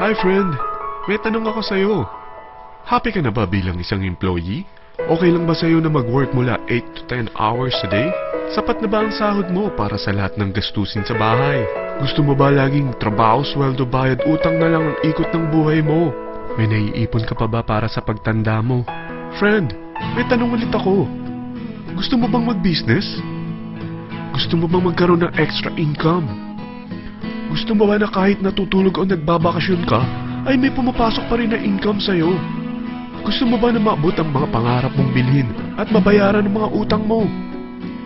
Hi friend, may tanong ako sa'yo. Happy ka na ba bilang isang employee? Okay lang ba sa'yo na mag-work mula 8 to 10 hours a day? Sapat na ba ang sahod mo para sa lahat ng gastusin sa bahay? Gusto mo ba laging trabaho, sweldo, bayad, utang na lang ang ikot ng buhay mo? May naiipon ka pa ba para sa pagtanda mo? Friend, may tanong ulit ako. Gusto mo bang mag-business? Gusto mo bang magkaroon ng extra income? Gusto mo ba na kahit natutulog o nagbabakasyon ka, ay may pumapasok pa rin na income sa'yo? Gusto mo ba na maabot ang mga pangarap mong bilhin at mabayaran ang mga utang mo?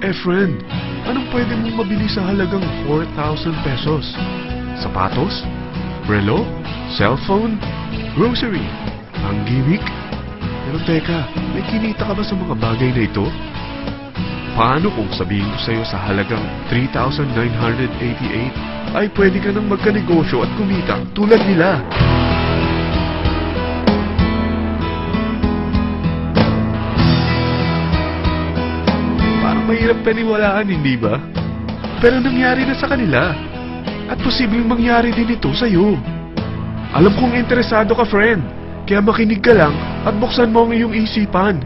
Eh friend, anong pwede mong mabili sa halagang 4,000 pesos? Sapatos? Relo? Cellphone? Grocery? Ang gimmick? Pero teka, may kinita ka ba sa mga bagay na ito? Paano kung sabihin ko sa'yo sa halagang 3,988 ay pwede ka nang magkanegosyo at kumita tulad nila? Parang mahirap paniwalaan, hindi ba? Pero nangyari na sa kanila. At posibleng mangyari din ito sa'yo. Alam kong interesado ka, friend. Kaya makinig ka lang at buksan mo ang iyong isipan.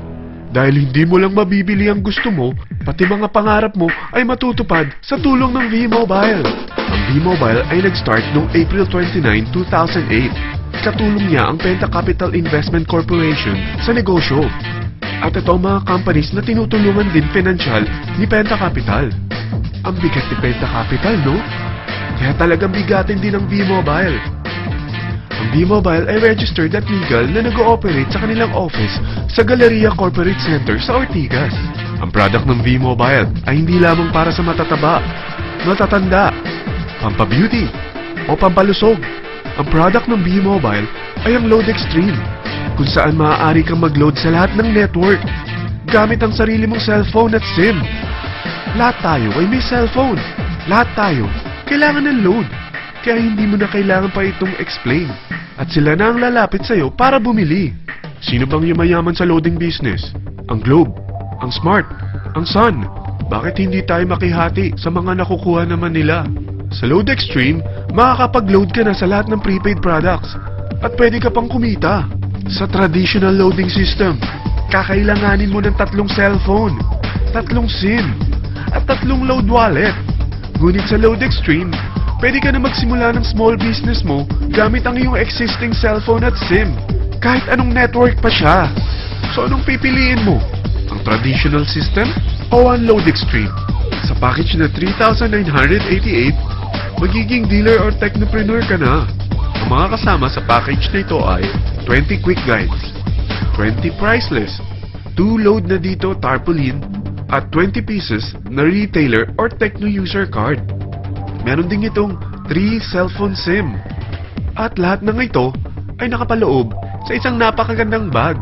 Dahil hindi mo lang mabibili ang gusto mo, pati mga pangarap mo ay matutupad sa tulong ng V-Mobile. Ang V-Mobile ay nag-start noong April 29, 2008. Katulong niya ang Penta Capital Investment Corporation sa negosyo. At ito ang mga companies na tinutulungan din pinansyal ni Penta Capital. Ang bigat ni Penta Capital, no? Kaya talagang bigatin din ang V-Mobile. Ang V-Mobile ay registered at legal na nag-ooperate sa kanilang office sa Galleria Corporate Center sa Ortigas. Ang product ng V-Mobile ay hindi lamang para sa matataba, matatanda, pampabeauty, o pampalusog. Ang product ng V-Mobile ay ang Load Extreme, kung saan maaari kang mag-load sa lahat ng network gamit ang sarili mong cellphone at SIM. Lahat tayo ay may cellphone. Lahat tayo kailangan ng load. Kaya hindi mo na kailangan pa itong explain. At sila na ang lalapit sa'yo para bumili. Sino bang yumayaman sa loading business? Ang Globe, ang Smart, ang Sun. Bakit hindi tayo makihati sa mga nakukuha naman nila? Sa Load Extreme, makakapag-load ka na sa lahat ng prepaid products. At pwede ka pang kumita. Sa traditional loading system, kakailanganin mo ng 3 cellphone, 3 SIM, at 3 load wallet. Ngunit sa Load Extreme, pwede ka na magsimula ng small business mo gamit ang iyong existing cellphone at SIM. Kahit anong network pa siya. So anong pipiliin mo? Ang traditional system o ang Load Extreme? Sa package na 3,988, magiging dealer or technopreneur ka na. Ang mga kasama sa package na ito ay 20 quick guides, 20 priceless, 2 load na dito tarpaulin, at 20 pieces na retailer or techno user card. Meron din itong 3 cellphone SIM. At lahat ng ito ay nakapaloob sa isang napakagandang bag.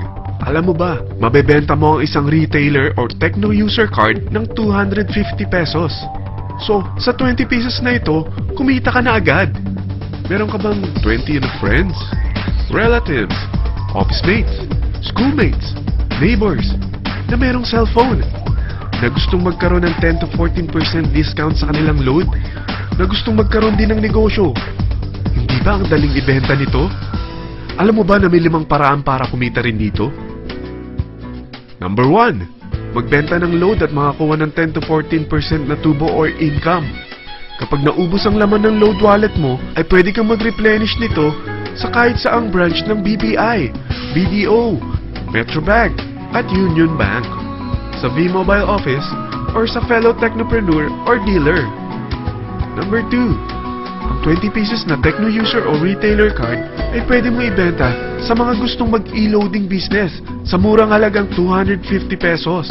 Alam mo ba, mabebenta mo ang isang retailer or techno user card ng 250 pesos. So, sa 20 pieces na ito, kumita ka na agad. Meron ka bang 20 na friends, relatives, office mates, schoolmates, neighbors, na merong cellphone, na gustong magkaroon ng 10 to 14% discount sa kanilang load, na gustong magkaroon din ng negosyo? Hindi ba ang daling ibenta nito? Alam mo ba na may 5 paraan para kumita rin dito? Number 1, magbenta ng load at makakuha ng 10 to 14% na tubo or income. Kapag naubos ang laman ng load wallet mo, ay pwede kang mag-replenish nito sa kahit saang branch ng BPI, BDO, Metrobank, at Union Bank, sa V-Mobile office, or sa fellow technopreneur or dealer. Number 2, ang 20 pieces na techno user o retailer card ay pwede mo ibenta sa mga gustong mag-e-loading business sa murang halagang 250 pesos,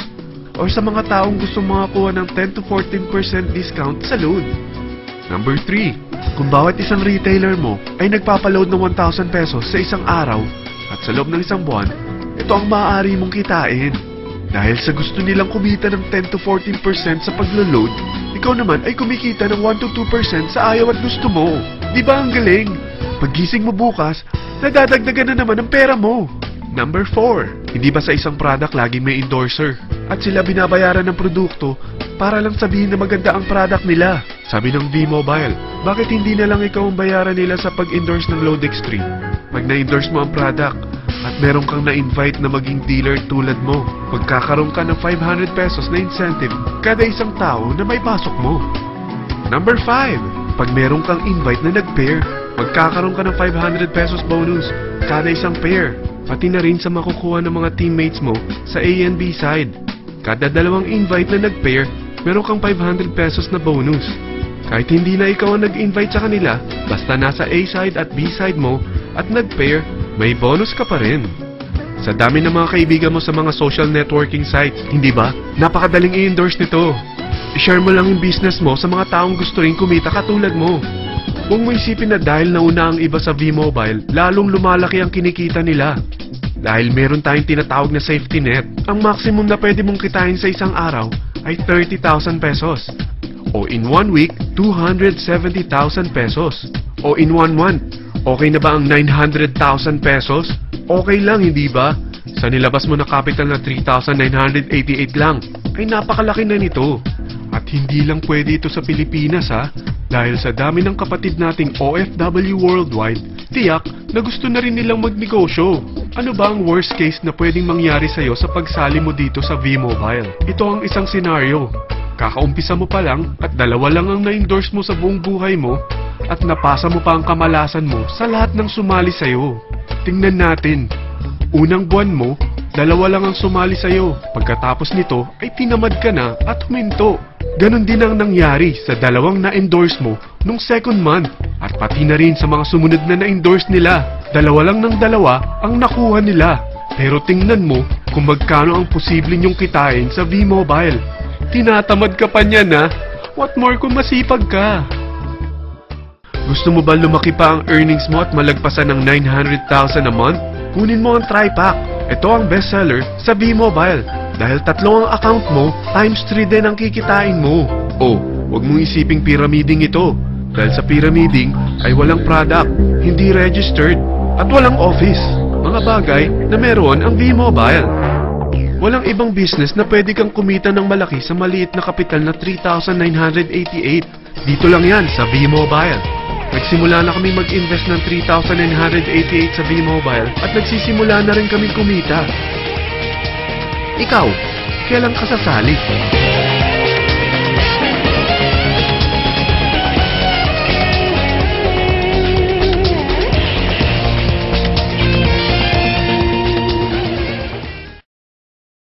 or sa mga taong gustong makakuha ng 10 to 14% discount sa load. Number 3, kung bawat isang retailer mo ay nagpapaload ng 1,000 pesos sa isang araw at sa loob ng isang buwan, ito ang maaari mong kitain. Dahil sa gusto nilang kumita ng 10 to 14% sa paglo-load, ikaw naman ay kumikita ng 1 to 2% sa ayaw at gusto mo. Di ba ang galing? Paggising mo bukas, nadadagdagan na naman ang pera mo. Number 4, hindi ba sa isang product laging may endorser? At sila binabayaran ng produkto para lang sabihin na maganda ang product nila. Sabi ng V-Mobile, Bakit hindi na lang ikaw ang bayaran nila sa pag-endorse ng Load Extreme? Pag na-endorse mo ang product at meron kang na-invite na maging dealer tulad mo, magkakaroon ka ng 500 pesos na incentive kada isang tao na may pasok mo. Number 5. Pag meron kang invite na nag-pair, magkakaroon ka ng 500 pesos bonus kada isang pair. Pati na rin sa makukuha ng mga teammates mo sa A and B side. Kada dalawang invite na nag-pair, meron kang 500 pesos na bonus. Kahit hindi na ikaw ang nag-invite sa kanila, basta nasa A side at B side mo at nag-pair, may bonus ka pa rin. Sa dami ng mga kaibigan mo sa mga social networking sites, hindi ba? Napakadaling i-endorse nito. I-share mo lang yung business mo sa mga taong gusto rin kumita katulad mo. Huwag mo isipin na dahil nauna ang iba sa V-Mobile, lalong lumalaki ang kinikita nila. Dahil meron tayong tinatawag na safety net, ang maximum na pwede mong kitain sa isang araw ay 30,000 pesos. O in 1 week, 270,000 pesos. O in 1 month, okay na ba ang 900,000 pesos? Okay lang, hindi ba? Sa nilabas mo na capital na 3,988 lang, ay napakalaki na nito. At hindi lang pwede ito sa Pilipinas ha, dahil sa dami ng kapatid nating OFW worldwide, tiyak na gusto na rin nilang magnegosyo. Ano ba ang worst case na pwedeng mangyari sa'yo sa pagsali mo dito sa V-Mobile? Ito ang isang senaryo. Kakaumpisa mo pa lang at dalawa lang ang na-endorse mo sa buong buhay mo at napasa mo pa ang kamalasan mo sa lahat ng sumali sa'yo. Tingnan natin. Unang buwan mo, dalawa lang ang sumali sa'yo. Pagkatapos nito ay tinamad ka na at huminto. Ganon din ang nangyari sa dalawang na-endorse mo nung second month at pati na rin sa mga sumunod na na-endorse nila. Dalawa lang ng dalawa ang nakuha nila. Pero tingnan mo kung magkano ang posible nyong kitain sa V-Mobile. Tinatamad ka pa niyan ha? What more kung masipag ka? Gusto mo ba lumaki pa ang earnings mo at malagpasan ng 900,000 a month? Kunin mo ang TriPack. Ito ang bestseller sa V-Mobile. Dahil 3 ang account mo, times 3 din ang kikitain mo. Oh, huwag mong isiping pyramiding ito. Dahil sa pyramiding ay walang product, hindi registered, at walang office. Mga bagay na meron ang V-Mobile. Walang ibang business na pwede kang kumita ng malaki sa maliit na kapital na 3,988. Dito lang yan sa V-Mobile. Nagsimula na kami mag-invest ng 3,988 sa V-Mobile at nagsisimula na rin kami kumita. Ikaw, kailan ka sasali?